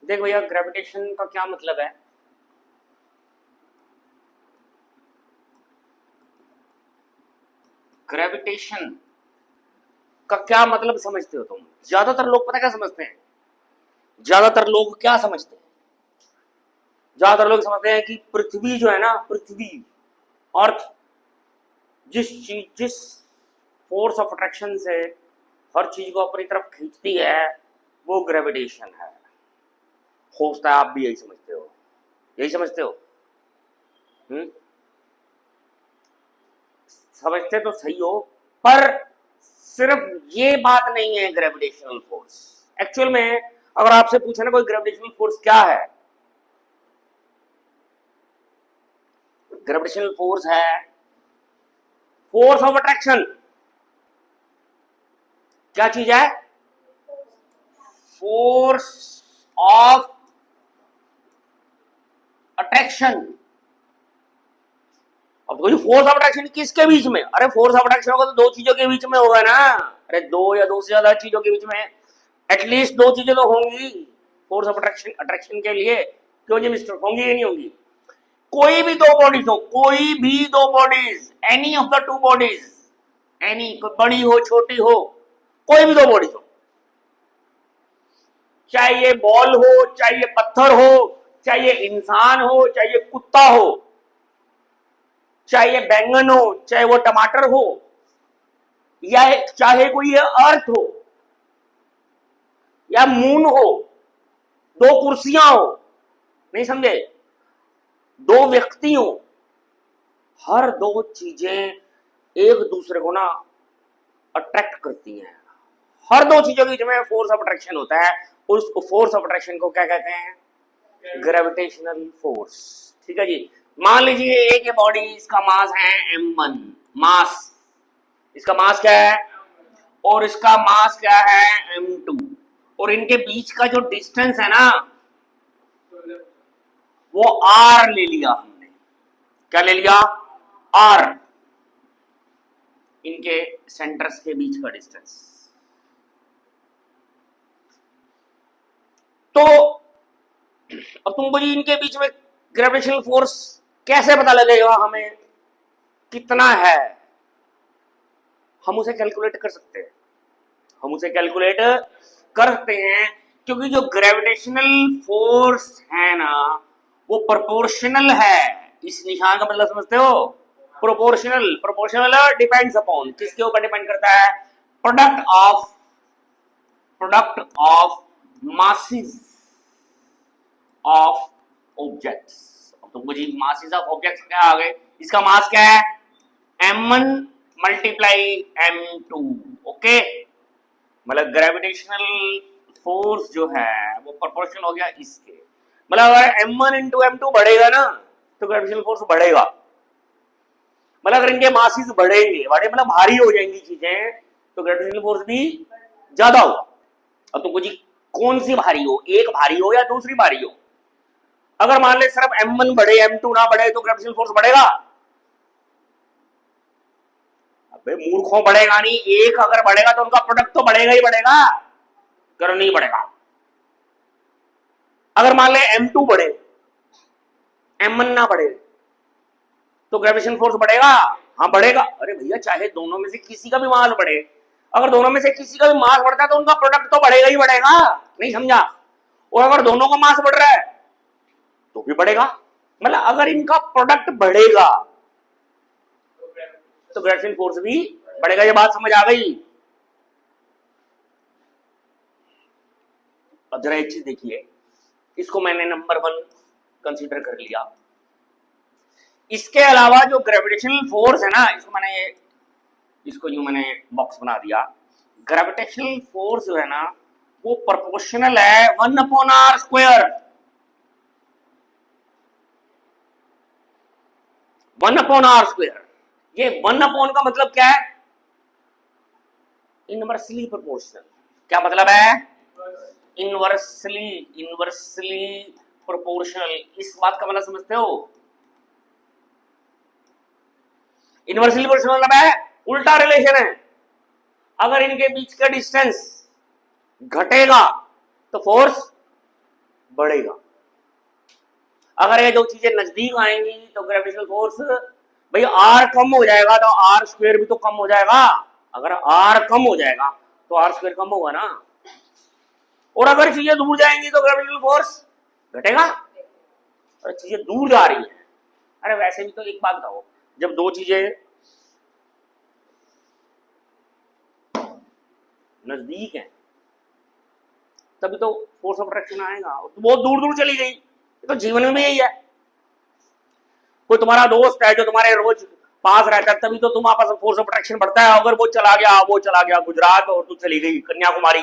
देख भैया, ग्रेविटेशन का क्या मतलब है? ग्रेविटेशन का क्या मतलब समझते हो तुम? ज्यादातर लोग पता क्या समझते हैं? ज्यादातर लोग क्या समझते हैं? ज्यादातर लोग समझते हैं कि पृथ्वी जो है ना, पृथ्वी, अर्थ, जिस फोर्स ऑफ अट्रैक्शन से हर चीज को अपनी तरफ खींचती है, वो ग्रेविटेशन है। हो सकता है आप भी यही समझते हो। यही समझते हो? समझते तो सही हो, पर सिर्फ ये बात नहीं है ग्रेविटेशनल फोर्स। एक्चुअल में अगर आपसे पूछे ना कोई ग्रेविटेशनल फोर्स क्या है, ग्रेविटेशनल फोर्स है फोर्स ऑफ अट्रैक्शन। क्या चीज है? Force of attraction. अब कोई फोर्स ऑफ अट्रैक्शन किसके बीच में? अरे फोर्स ऑफ अट्रैक्शन होगा तो दो चीजों के बीच में होगा ना। अरे दो या दो से ज्यादा चीजों के बीच में एटलीस्ट दो चीजें तो होंगी फोर्स ऑफ अट्रैक्शन अट्रैक्शन के लिए। क्यों जी मिस्टर, होंगी या नहीं होंगी? कोई भी दो बॉडीज हो, कोई भी दो bodies, any of the two bodies, any, बड़ी हो छोटी हो, कोई भी दो बॉडीज हो, चाहे ये बॉल हो, चाहे ये पत्थर हो, चाहे ये इंसान हो, चाहे ये कुत्ता हो, चाहे ये बैंगन हो, चाहे वो टमाटर हो, या चाहे कोई ये अर्थ हो या मून हो, दो कुर्सियां हो, नहीं समझे, दो व्यक्ति हो, हर दो चीजें एक दूसरे को ना अट्रैक्ट करती हैं। हर दो चीजों के बीच में फोर्स ऑफ अट्रैक्शन होता है। उस फोर्स ऑफ अट्रैक्शन को क्या कहते हैं? Gravitational force. ठीक है जी। मान लीजिए एक ये बॉडी, इसका मास है m1, मास, इसका मास क्या है, और इसका मास क्या है m2, और इनके बीच का जो डिस्टेंस है ना, वो r ले लिया हमने। क्या ले लिया? r, इनके सेंटर्स के बीच का डिस्टेंस। तो अब तुमको जी इनके बीच में ग्रेविटेशनल फोर्स कैसे पता लगेगा हमें कितना है? हम उसे कैलकुलेट कर सकते हैं, हम उसे कैलकुलेट कर सकते हैं, क्योंकि जो ग्रेविटेशनल फोर्स है ना, वो प्रोपोर्शनल है। इस निशान का मतलब समझते हो? प्रोपोर्शनल। प्रोपोर्शनल डिपेंड्स अपॉन, किसके ऊपर डिपेंड करता है? Product of masses of objects. अब तुमको जी मासेस ऑफ ऑब्जेक्ट्स क्या आ गए? इसका मास क्या है? m1 multiply m2। ओके, मतलब ग्रेविटेशनल फोर्स जो है वो प्रोपोर्शनल हो गया इसके। मतलब अगर m1 इंटू m2 बढ़ेगा ना, तो ग्रेविटेशनल फोर्स बढ़ेगा। मतलब अगर इनके मासेस बढ़ेंगे, बड़े मतलब भारी हो जाएंगी चीजें, तो ग्रेविटेशनल फोर्स भी ज्यादा होगा। अब तुमको जी कौन सी भारी हो, एक भारी हो या दूसरी भारी हो? अगर मान ले सिर्फ m1 बढ़े m2 ना बढ़े, तो ग्रेविटेशनल फोर्स बढ़ेगा? अबे मूर्खों, बढ़ेगा नहीं। एक अगर बढ़ेगा तो उनका प्रोडक्ट तो बढ़ेगा ही बढ़ेगा, कर नहीं बढ़ेगा। अगर मान ले m2 बढ़े, m1 ना बढ़े, तो ग्रेविटेशन फोर्स बढ़ेगा? हाँ बढ़ेगा। अरे भैया, चाहे दोनों में से किसी का भी मास बढ़े, अगर दोनों में से किसी का भी मास बढ़ता है तो उनका प्रोडक्ट तो बढ़ेगा ही बढ़ेगा, नहीं समझा? और अगर दोनों का मास बढ़ रहा है तो भी बढ़ेगा। मतलब अगर इनका प्रोडक्ट बढ़ेगा तो ग्रेविटेशन फोर्स भी बढ़ेगा। ये बात समझ आ गई? अब जरा एक चीज देखिए, इसको मैंने नंबर 1 कंसीडर कर लिया। इसके अलावा जो ग्रेविटेशनल फोर्स है ना, इसको यूं मैंने बॉक्स बना दिया। ग्रेविटेशनल फोर्स जो है ना, वो प्रोपोर्शनल है 1/r²। 1/r²। ये 1 का मतलब क्या है? Inversely proportional. क्या मतलब है? Inversely proportional. इस बात का मतलब समझते हो? इनवर्सली प्रोपोर्शनल मतलब है उल्टा रिलेशन है। अगर इनके बीच का डिस्टेंस घटेगा तो फोर्स बढ़ेगा। अगर ये दो चीजें नजदीक आएंगी तो ग्रेविटेशनल फोर्स, भाई आर कम हो जाएगा तो आर स्क्वायर भी तो कम हो जाएगा। अगर आर कम हो जाएगा तो आर स्क्वायर कम होगा ना। और अगर चीजें दूर जाएंगी तो ग्रेविटेशनल फोर्स घटेगा। और चीजें दूर जा रही है, अरे वैसे भी तो एक बात बताओ, जब दो चीजें नजदीक हैं तभी तो फोर्स ऑफ अट्रैक्शन आएगा। तो बहुत दूर दूर चली गई, तो जीवन में भी यही है। कोई तुम्हारा दोस्त है जो तुम्हारे रोज पास रहता है, तभी तो तुम आपस में फोर्स ऑफ अट्रैक्शन बढ़ता है। अगर वो चला गया गुजरात और तू चली गई कन्याकुमारी,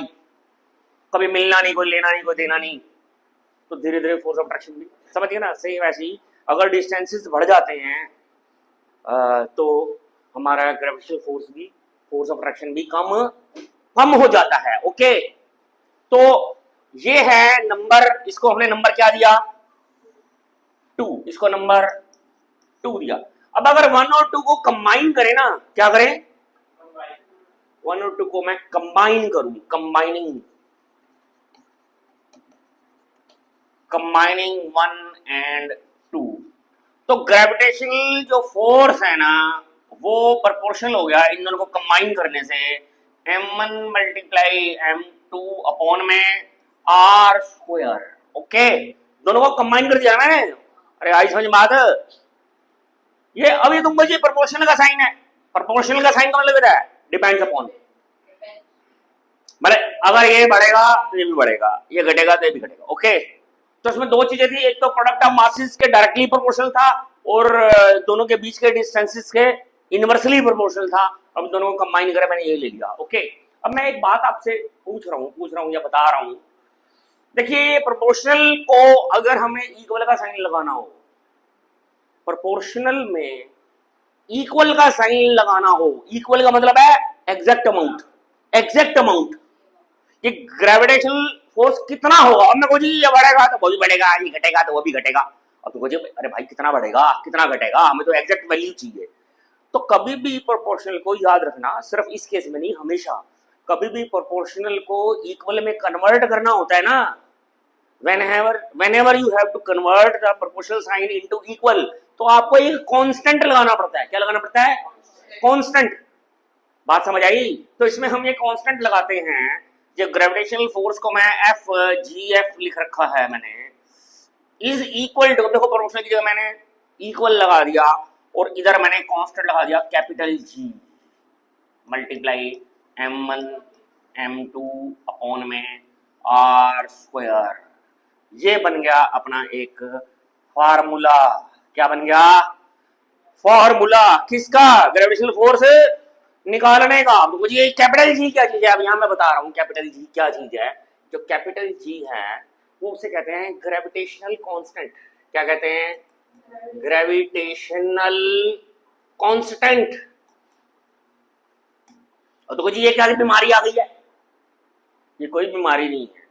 कभी मिलना नहीं, कोई लेना नहीं, कोई देना नहीं, तो धीरे धीरे फोर्स ऑफ अट्रैक्शन भी, समझिए ना। सही वैसे ही अगर डिस्टेंसेस बढ़ जाते हैं तो हमारा ग्रेविटेशनल फोर्स भी, फोर्स ऑफ अट्रैक्शन भी कम हो जाता है। ओके, तो ये है नंबर, इसको हमने नंबर क्या दिया, 2, इसको नंबर 2 दिया। अब अगर 1 और 2 को कंबाइन करें ना, क्या करें, 1 और 2 को मैं कंबाइन करूं, कंबाइनिंग 1 एंड 2, तो ग्रेविटेशनल जो फोर्स है ना वो प्रोपोर्शनल हो गया इन दोनों को कंबाइन करने से, m1 मल्टीप्लाई m2 अपॉन में r स्क्वायर। ओके, दोनों को कंबाइन कर दिया मैंने। अरे आई समझ बात, ये अभी तुम मुझे प्रोपोर्शनल का साइन है, प्रोपोर्शनल का साइन कौन लगता है, डिपेंड्स अपॉन, मतलब अगर ये बढ़ेगा तो ये भी बढ़ेगा, ये घटेगा तो ये भी घटेगा। ओके, तो इसमें दो चीजें थी, एक तो प्रोडक्ट ऑफ मासेस के डायरेक्टली प्रोपोर्शनल था और दोनों के बीच के डिस्टेंसेस के इनवर्सली प्रोपोर्शनल था। अब दोनों को कंबाइन करें, मैंने ये ले लिया। ओके, अब मैं एक बात आपसे पूछ रहा हूँ या बता रहा हूँ। देखिए प्रोपोर्शनल को अगर हमें इक्वल का साइन लगाना हो, प्रोपोर्शनल में इक्वल का साइन लगाना हो, इक्वल का मतलब है एग्जैक्ट अमाउंट, कि ग्रेविटेशनल फोर्स कितना होगा। अब मैं जी ये बढ़ेगा तो वो भी बढ़ेगा, ये घटेगा तो वो भी घटेगा। अब तो अरे भाई कितना बढ़ेगा कितना घटेगा, हमें तो एग्जैक्ट वैल्यू चाहिए। तो कभी भी प्रोपोर्शनल को याद रखना, सिर्फ इस केस में नहीं, हमेशा कभी भी प्रोपोर्शनल को इक्वल में कन्वर्ट करना होता है ना, whenever you have to convert the proportional sign into equal, तो आपको एक कांस्टेंट लगाना पड़ता है। क्या लगाना पड़ता है, कांस्टेंट। बात समझ आई? तो इसमें हम ये कांस्टेंट लगाते हैं। जो ग्रेविटेशनल फोर्स को मैं FGF लिख रखा है मैंने, इज इक्वल टू, देखो प्रोपोर्शनल की जगह मैंने इक्वल लगा दिया और इधर मैंने कांस्टेंट लगा दिया capital G multiply M1 M2 upon में R स्क्वायर। ये बन गया अपना एक फार्मूला। क्या बन गया, फार्मूला किसका, ग्रेविटेशनल फोर्स निकालने का। तो मुझे ये कैपिटल जी क्या चीज है, अब यहां मैं बता रहा हूं कैपिटल जी क्या चीज है। जो कैपिटल जी है वो उसे कहते हैं ग्रेविटेशनल कांस्टेंट। क्या कहते हैं, ग्रेविटेशनल कांस्टेंट। और तो जी ये क्या बीमारी आ गई है, ये कोई बीमारी नहीं है,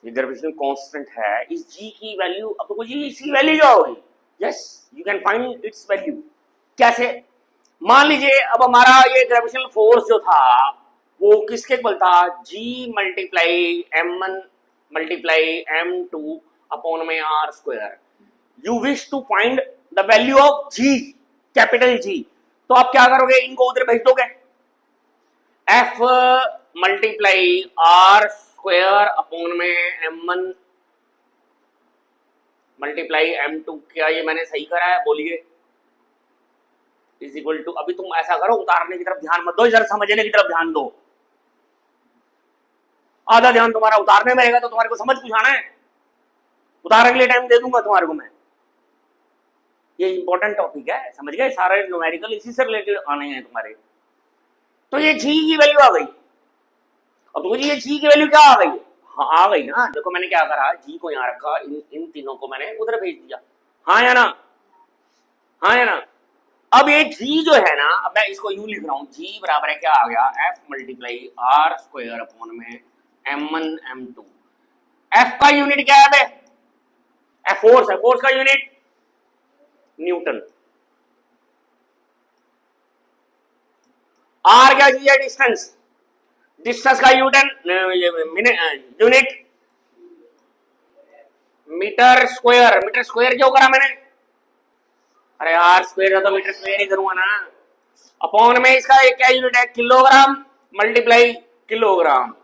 ये ग्रेविटेशनल कांस्टेंट है। इस जी की वैल्यू, अब तो जी इसकी वैल्यू क्या होगी, yes you can find its value. कैसे, मान लीजिए अब हमारा ये ग्रेविटेशनल फोर्स जो था वो किसके इक्वल था, G multiply M1 multiply M2 upon में R square. You wish to find the value of G, capital G, तो आप क्या करोगे, इनको उधर भेज दोगे, F multiply R square upon में M1 मल्टीप्लाई M2। क्या ये मैंने सही करा है, बोलिए, इज इक्वल टू, अभी तुम ऐसा करो उतारने की तरफ ध्यान मत दो, जरा समझने की तरफ ध्यान दो। आधा ध्यान तुम्हारा उतारने में रहेगा तो तुम्हारे को समझ कुछ आना है, उतारने के लिए टाइम दे दूंगा तुम्हारे को मैं। ये इंपॉर्टेंट टॉपिक है, समझ गए, सारे न्यूमेरिकल इसी से रिलेटेड आने हैं तुम्हारे। तो ये जी की वैल्यू आ गई। अब तो ये जी की वैल्यू क्या आ गई, हाँ आ गई ना। देखो मैंने क्या करा, जी को यहाँ रखा, इन तीनों को मैंने उधर भेज दिया, हाँ या ना, हाँ या ना। अब ये G जो है ना, अब मैं इसको यूं लिख रहा हूं, G बराबर है क्या आ गया, F multiply R square upon में M1 M2। F का यूनिट क्या है बे, F फोर्स है, फोर्स का यूनिट न्यूटन। R क्या चीज है, डिस्टेंस, डिस्टेंस का यूनिट मीटर स्क्वायर क्या करा मैंने? अरे यार स्क्वायर तो मीटर स्क्वायर ही करूंगा ना। अपॉन में इसका एक क्या यूनिट है? Kilogram multiply kilogram.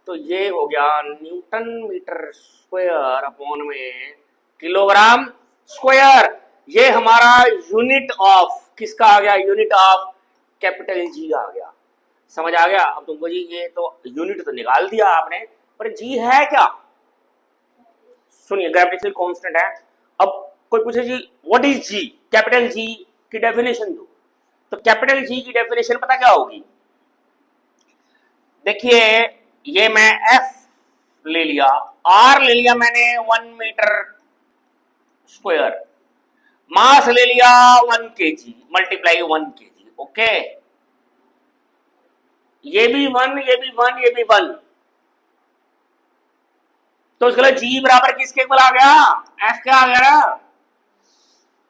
तो ये हो गया न्यूटन मीटर स्क्वायर अपॉन में किलोग्राम स्क्वायर। ये हमारा यूनिट ऑफ किसका आ गया? यूनिट ऑफ कैपिटल जी आ गया। समझ आ गया? अब तुमको जी ये तो यूनिट तो निकाल दिया आपने, पर जी है क्या? सुनिए, ग्रेविटेशनल कांस्टेंट है। अब कोई पूछे G what is G, capital G की डेफिनेशन दो, तो कैपिटल जी की डेफिनेशन पता क्या होगी? देखिए, ये मैं एफ ले लिया, आर ले लिया मैंने 1 मीटर स्क्वायर, मास ले लिया 1 केजी मल्टीप्लाई 1 केजी। ओके, ये भी 1, ये भी 1, ये भी 1, तो इसके लिए जी बराबर किसके बराबर आ गया? एफ क्या आ गया?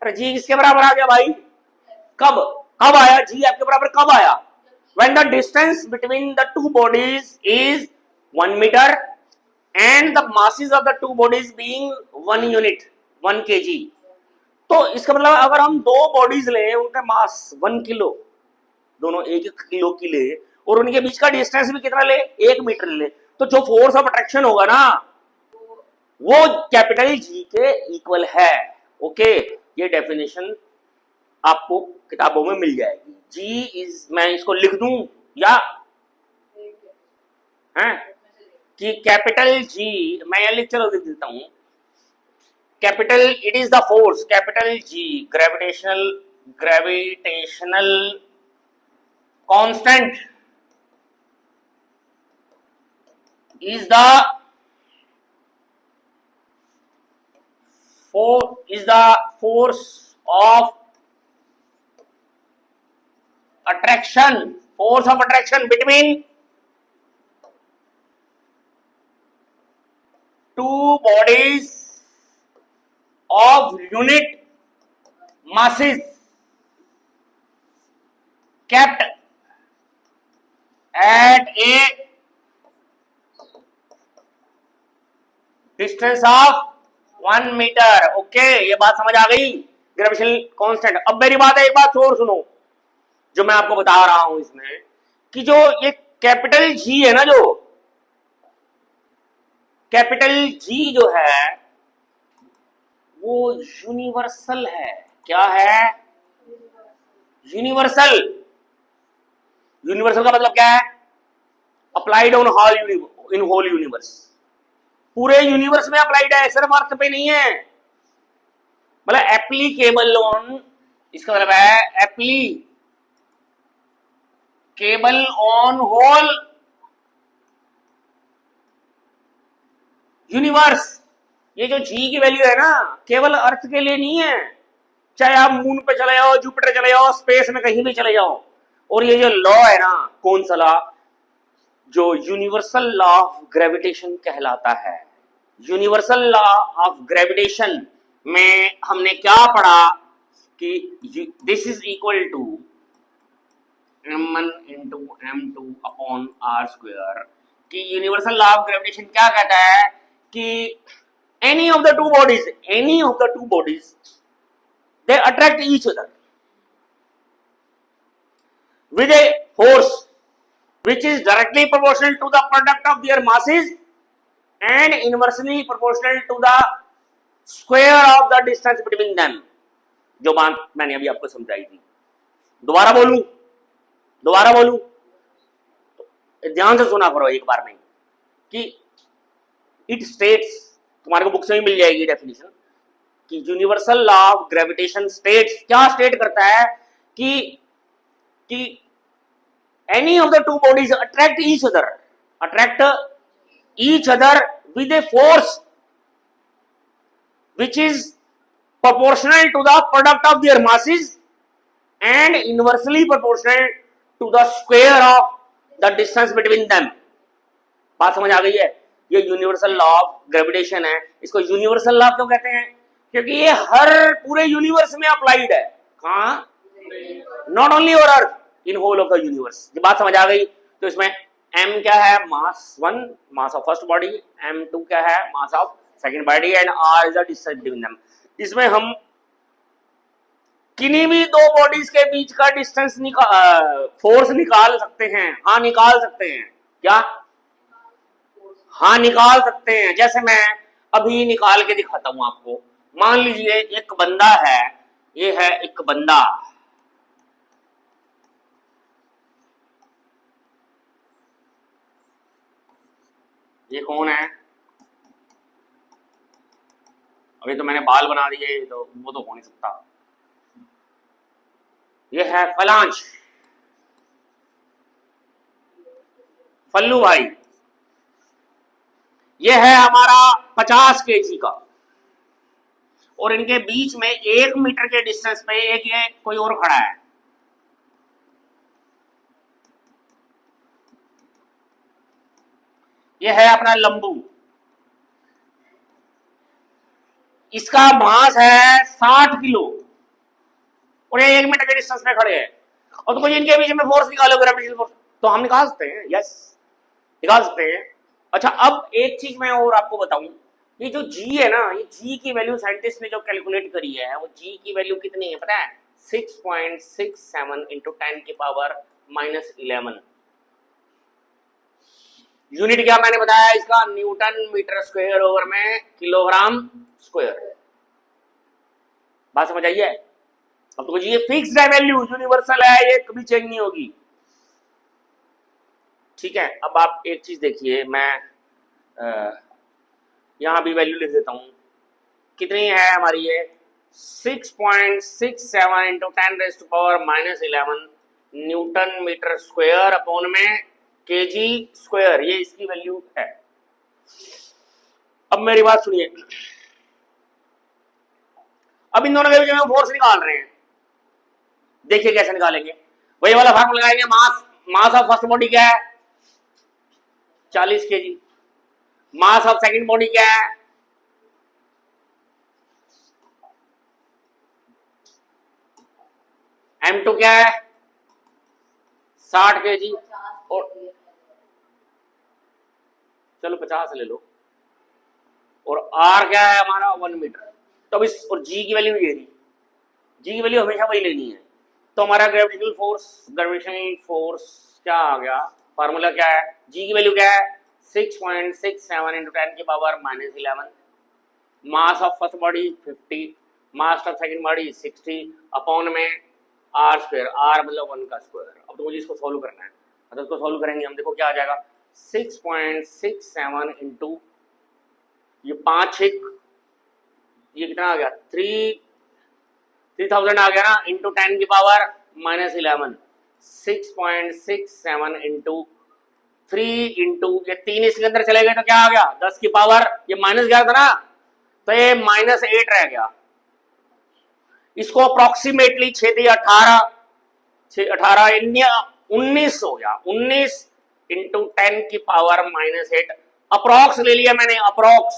अरे जी किसके बराबर आ गया भाई? कब आया जी एफ के बराबर? कब आया? when the distance between the two bodies is 1 meter and the masses of the two bodies being 1 unit 1 kg। तो इसका मतलब अगर हम दो बॉडीज लें, उनका मास 1 किलो, दोनों 1 किलो की ले, और उनके बीच का डिस्टेंस भी कितना ले? 1 मीटर ले, तो जो फोर्स ऑफ अट्रैक्शन होगा ना वो कैपिटल जी के इक्वल है। ओके, ये डेफिनेशन आपको किताबों में मिल जाएगी। जी इज, मैं इसको लिख दूं या है कि कैपिटल जी, मैं यहां लिख चलो लिख देता हूं, capital it is the force, capital G gravitational constant is the force of attraction between two bodies of unit masses kept at a distance of 1 metre. Okay, ये बात समझ आ गई, ग्रेविटेशनल कांस्टेंट। अब मेरी बात है, एक बात और सुनो जो मैं आपको बता रहा हूं इसमें, कि जो ये कैपिटल जी है ना, जो कैपिटल जी जो है वो यूनिवर्सल है। क्या है? यूनिवर्सल। यूनिवर्सल का मतलब क्या है? अप्लाइड ऑन होल यूनिवर्स, पूरे यूनिवर्स में अप्लाइड है, सिर्फ अर्थ पे नहीं है। मतलब एप्लीकेबल ऑन, इसका मतलब है एप्लीकेबल ऑन होल यूनिवर्स। ये जो जी की वैल्यू है ना, केवल अर्थ के लिए नहीं है, चाहे आप मून पे चले जाओ, जुपिटर चले जाओ, स्पेस में कहीं भी चले जाओ। और ये जो लॉ है ना, कौन सा लॉ? जो यूनिवर्सल लॉ ऑफ ग्रेविटेशन कहलाता है। यूनिवर्सल लॉ ऑफ ग्रेविटेशन में हमने क्या पढ़ा कि this is equal to m1 into m2 upon r square. कि यूनिवर्सल लॉ ऑफ ग्रेविटेशन क्या कहता है कि any of the two bodies they attract each other with a force which is directly proportional to the product of their masses and inversely proportional to the square of the distance between them। जो बात मैंने अभी आपको समझाई थी, दोबारा बोलूं तो ध्यान से सुना करो एक बार में, कि इट स्टेट्स, तुम्हारे को बुक से भी मिल जाएगी डेफिनेशन, कि universal law of gravitation states, क्या स्टेट करता है कि any of the two bodies attract each other with a force which is proportional to the product of their masses and inversely proportional to the square of the distance between them। बात समझ आ गई है? ये universal law of gravitation है। इसको universal law क्यों कहते हैं? क्योंकि ये हर पूरे यूनिवर्स में अप्लाइड है। कहां? Not only on earth, in whole of the universe. जब बात समझ आ गई तो इसमें m क्या है, मास 1, mass of first body, m2 क्या है, mass of second body, and r is the distance between them. इसमें हम किन्हीं भी दो बॉडीज के बीच का डिस्टेंस फोर्स निकाल सकते हैं। हाँ निकाल सकते हैं, क्या, हाँ निकाल सकते हैं। जैसे मैं अभी निकाल के दिखाता हूं आपको। मान लीजिए एक बंदा है, ये है एक बंदा, ये कौन है, अभी तो मैंने बाल बना दिए तो वो तो हो नहीं सकता। ये है फलांश, फल्लू भाई, ये है हमारा 50 केजी का, और इनके बीच में 1 मीटर के डिस्टेंस पे एक ये कोई और खड़ा है। ये है अपना लंबू, इसका मास है 60 किलो, और ये 1 मीटर के डिस्टेंस पे खड़े हैं। और तो इनके बीच में फोर्स निकालो, ग्रेविटेशनल फोर्स, तो हम निकाल सकते हैं, यस निकाल सकते हैं। अच्छा अब एक चीज मैं और आपको बताऊं, ये जो g है ना, ये g की वैल्यू साइंटिस्ट ने जो कैलकुलेट करी है, वो g की वैल्यू कितनी है पता है, 6.67 इंटू 10 की पावर -11। यूनिट क्या मैंने बताया इसका, न्यूटन मीटर स्क्वायर ओवर में किलोग्राम स्क्वायर। बात समझ आई है? अब तो ये फिक्स्ड है वैल्यू, यूनिवर्सल है, ये कभी चेंज नहीं होगी। ठीक है, अब आप एक चीज देखिए, मैं यहां भी वैल्यू लिख देता हूं, कितनी है हमारी ये 6.67 into 10 to power -11 newton metre square upon में केजी स्क्वायर, ये इसकी वैल्यू है। अब मेरी बात सुनिए, अब इन दोनों के बीच में फोर्स निकाल रहे हैं, देखिए कैसे निकालेंगे, वही वाला फार्मूला लगाएंगे। मास ऑफ फर्स्ट बॉडी क्या है, 40 KG, mass of second body क्या है, m2 क्या है, 60 केजी, और चलो 50 ले लो, और r क्या है हमारा 1 मीटर। तो अब इस और g की वैल्यू ये थी, g की वैल्यू हमेशा वही लेनी है। तो हमारा ग्रेविटेशनल फोर्स क्या आ गया, फार्मूला क्या है, g की वैल्यू क्या है 6.67 इंटू 10 की power -11, mass of first body 50, mass of second body 60 upon में r स्क्वायर, r मतलब 1 का स्क्वायर। अब तो मुझे इसको सॉल्व करना है, तो इसको सॉल्व करेंगे हम, देखो क्या आ जाएगा 6.67 इंटू ये 5 ये कितना आ गया 3000 आ गया ना, इंटू 10 की पावर -11, 6.67 इंटू 3 इंटू ये 3 इसके अंदर चले गए तो क्या आ गया 10 की पावर, ये माइनस गया था ना, तो ये -8 रह गया। इसको अप्रोक्सीमेटली 6 × 18 19 हो गया, 19 इंटू 10 की पावर -8, अप्रोक्स ले लिया मैंने, अप्रोक्स।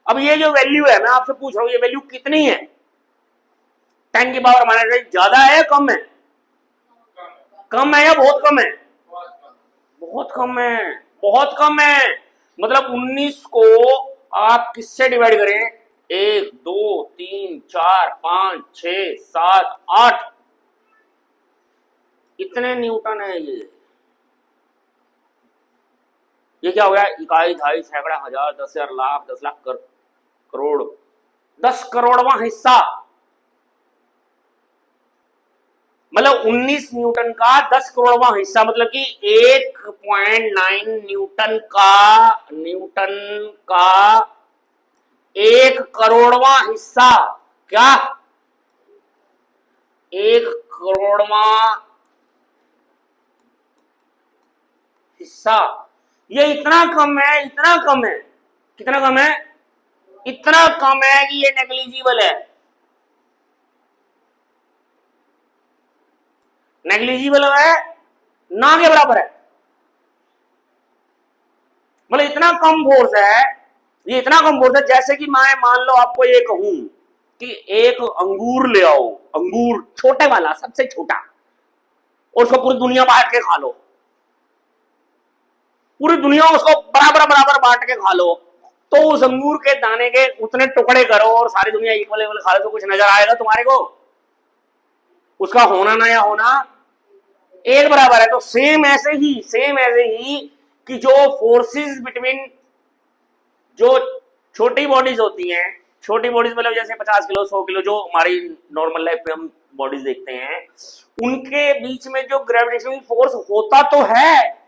अब ये जो वैल्यू है, मैं आपसे पूछ रहा हूं ये वैल्यू कितनी है, 10 की पावर -8 ज्यादा है या कम है, कम है या बहुत कम है, बहुत कम है, बहुत कम है। मतलब 19 को आप किससे डिवाइड करें, 1 2 3 4 5 6 7 8, इतने न्यूटन है ये क्या हो गया, इकाई, दहाई, सैकड़ा, हजार, 10,000, लाख, 10 लाख, करोड़, 10 करोड़वां हिस्सा, मतलब 19 न्यूटन का 10 करोड़वां हिस्सा, मतलब कि 1.9 न्यूटन का 1 करोड़वां हिस्सा, क्या 1 करोड़वां हिस्सा, ये इतना कम है, इतना कम है, कितना कम है, इतना कम है कि ये नेग्लिजिबल है, नेग्लिजिबल है, ना के बराबर है। मतलब इतना कम फोर्स है, ये इतना कम फोर्स है, जैसे कि मैं मान लो आपको ये कहूं कि एक अंगूर ले आओ, अंगूर छोटे वाला, सबसे छोटा, और उसको पूरी दुनिया बांट के खा लो, पूरी दुनिया उसको बराबर बराबर बांट के खा लो, तो उस अंगूर के दाने के उतने टुकड़े करो और सारी दुनिया इक्वल इक्वल खा लो, तो कुछ नजर आएगा तुम्हारे को? उसका होना ना या होना एक बराबर है। तो सेम ऐसे ही कि जो फोर्सेस बिटवीन जो छोटी बॉडीज होती हैं, छोटी बॉडीज मतलब जैसे 50 किलो 100 किलो जो हमारी नॉर्मल लाइफ में हम बॉडीज देखते हैं, उनके बीच में जो ग्रेविटेशनल फोर्स होता तो है,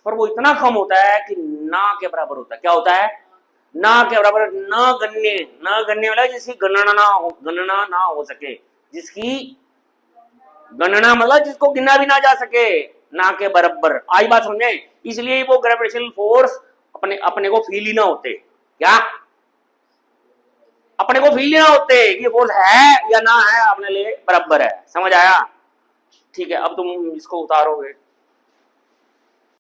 पर वो इतना कम होता है कि ना के बराबर होता है। क्या होता है? ना के बराबर। न गण्य मतलब जिसकी गणना ना हो सके, जिसकी गणना मतलब जिसको गिना भी ना जा सके, ना के बराबर। आई बात समझे? इसलिए वो ग्रेविटेशनल फोर्स अपने अपने को फील ही ना होते। क्या अपने को फील ही ना होते कि फोर्स है या ना है, अपने लिए बराबर है। समझ आया? ठीक है, अब तुम इसको उतारोगे